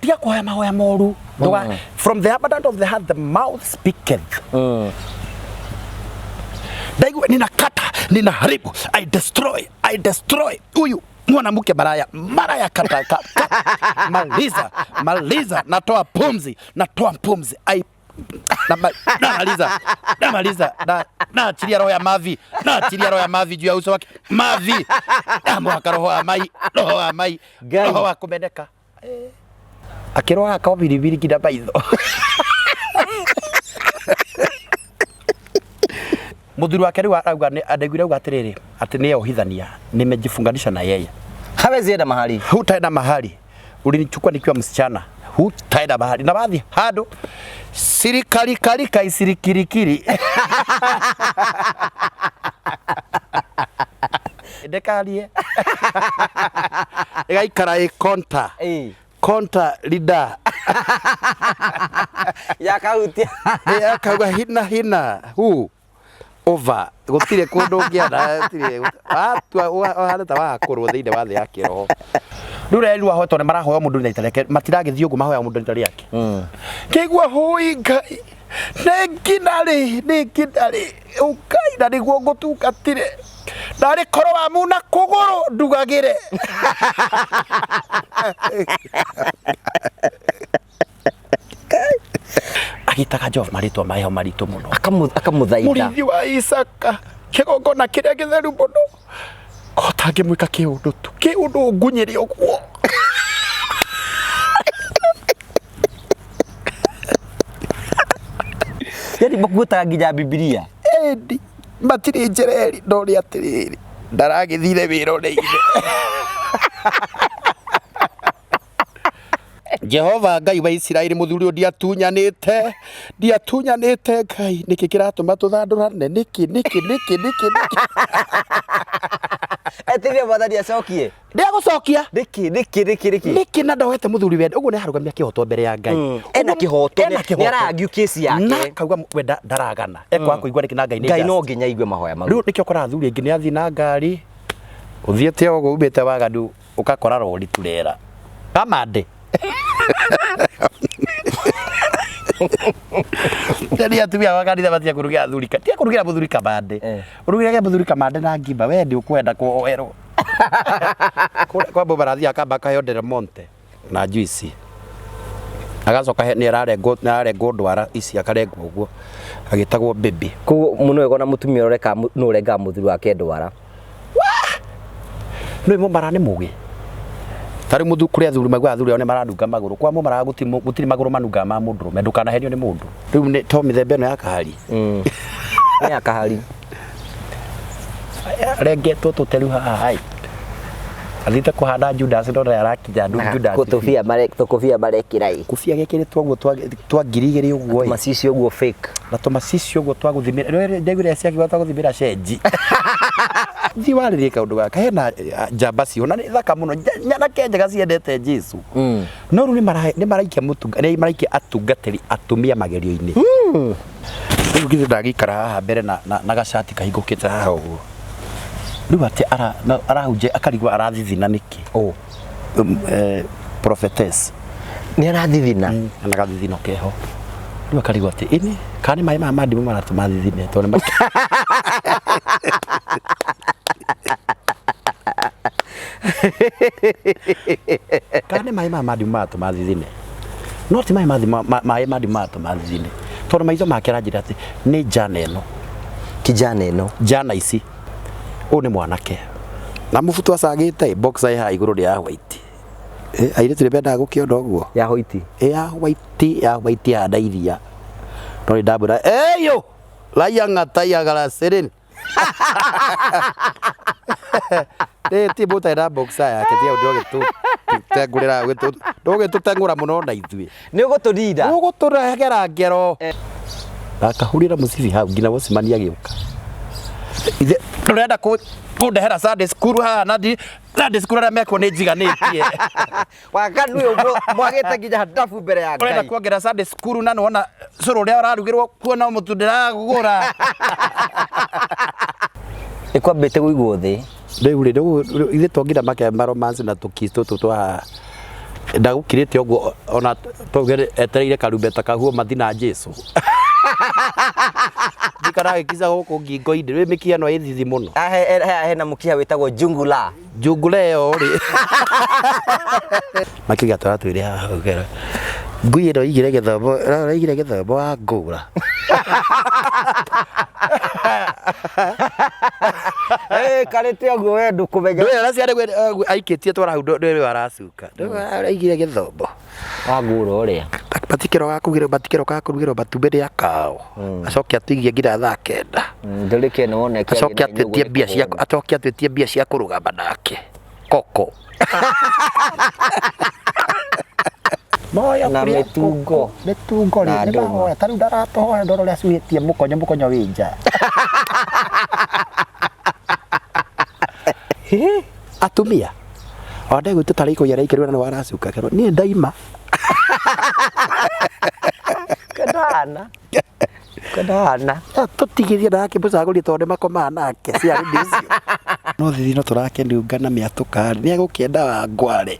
Dia kwa mahoya moru. From the abundance of the heart the mouth speaketh. Daigu ninakata, ninaharibu, I destroy. Huyu mwanamke maraya kata. Maliza, natoa pumzi. Namaliza, naachilia roho ya mavi juu ya uso wake. Mavi, mwaka roho wa mai, roho wa kumendeka. Akiroha akawa biribiri kida baitho. Muthuri wake riu arauga adegwire uga atiriri ati ni ohithania nimejifunganisha na yeye. Hawezi enda mahali. Hutaenda mahali. Ulinichukua nikiwa msichana. Hutaenda mahali. Na baadhi hado sirikali kaisirikirikiri. Ndekalie. Igaikara konta. Konta leader. Yakautia. Yakauga hina. Over. Gutire kundu ngiana tire. Wahana ta wakorwo thiinde wa thi yake roho. Ndure ru ahoto ne marahoya mundu ni itareke matiragithio gu mahoya mundu itari yake. Kigwa hui ngai. Nekinari. Ukai na niguo ngutungatire. Ndari koro wa muna kuguru ndugagire. Agitaga Jehova maritwa mayo marito muno akamuthaitha murithi wa Isaka kigongona kiria githeru muno kotange mwika kiundu ngunyiri uguo yani bakuta nginya Biblia endi matiri njereri ndori atiriri ndaragithire wiro-ini Jehova Ngai wa Israeli muthuri ndiatunyanite Ngai niki kiratuma tuthandurane niki etirie mwathani acokie ndia gucokia niki na ndoete muthuri wende uguo ni harugamia kihoto mbere ya Ngai ena kihoto ni aragiu kesi yake na kauga wenda ndaragana ekwa kuigwa niki na Ngai no nginya igwe mahoya mau riu nikio kora thuri ingi ni athi na ngari uthiete ogo ubite wagadu ukakora rori turera kamande Tadi atumia wakanitha batia kurugira thurika. Tia kurugira muthuri kamande. Urugira muthuri kamande na ngimba we ndi ukwenda kuoerwo. Kwa bobarathi akamba kayondera monte na juice. Agacoka ni ararengo ndwara ici akarengwo uguo. Agitagwo baby. Ku muno ego na mutumia ureka no renga muthuri wake ndwara. No imo marane mugi. Tari muthu kuria thuri magwa thuri one maranunga maguru kwa mo gutiri maguru manunga ma mundu me ndukana henio ni mundu riu ni to mithembe no ya kahari ni ya kahari rengetwo tuteru hai athite kuhanda Judas ndora yarakija Judas kutufia marekirai kufia gekiritwo uguo twa ngirigiri uguo masisi uguo fake na to masisi uguo twa guthimira ndegure cia kiwa twa guthimira cenji thi warire kaundu gaka hena njamba cio na ni thaka muno nyana kenjaga ciendete Jesu no ru ni maraikia mutunga ni maraikia atungatiri atumia magerio-ini riu githi ndagikara haha mbere na gacati kahingukite haha uguo riu ati arahunje akarigwa arathithina niki prophetess ni arathithina na gathithino keho riu akarigwa ati ini kani mai mama ndimu maratuma thithine tone Kane mai mama ndimato mathithine no ti mai mato mathithine tono maizo makera njira ati ni kijana eno jana ici ni mwanake na mubutu acagite boxer ya iguru ya white aire tire benda gukionda uguo ya white ya white ya ndairia no ndabura eyo laya ngata ya galaserin ti buta ira boxer yake ti audio gitu tengurira gitu ndoge tutengura muno na ithui ni uguturinda uguturehera ngero akahurira musibi hau ngina wocimania giuka ithe turenda kundehera Sunday school ha na Sunday school ra meko ni njiganitie wakanu uguo mwagete nginya ndafu mbere ya Ngai urenda kuongera Sunday school na nona curu ria urarugirwo kuona mutu ndiragura ikwambite guigwo thi Riu ithe tongira make romance na tukisto twa ndagukirite uguo ona tugere etereire karumbeta kahuo mathina Jesu dikara ikiza guku ngingo-ini ri mikiano ithithi muno hena mukia witagwo jungula yo ri makiga twatwire haha ugera ngui ino igire githomo wa ngura karite oguo we ndukumenya ndwe araciare aikitie twara hu ndwe aracuka igire githomo wa ngura uria batikero gakurugirwo matumbĩ nĩ akao acoke atigie nginya thaa 9 ndurikene wone acoke atwetie mbia cia kũrũgama nake koko moya na mĩtungo rĩ nĩ mahoya tarĩu ndaratohoya ndoro ũrĩa acuhĩtie mũkonyo wĩ nja atumia ona gwitũ tarĩ ikũia rĩa ikĩrwo na waracuka kero niĩ ndaima kadana tutigirie nake mũcagũri tondũ makomaga nake ciarĩ ndicio no thithi no tũrakĩnungana mĩatũka nĩ egũkĩenda wa ngware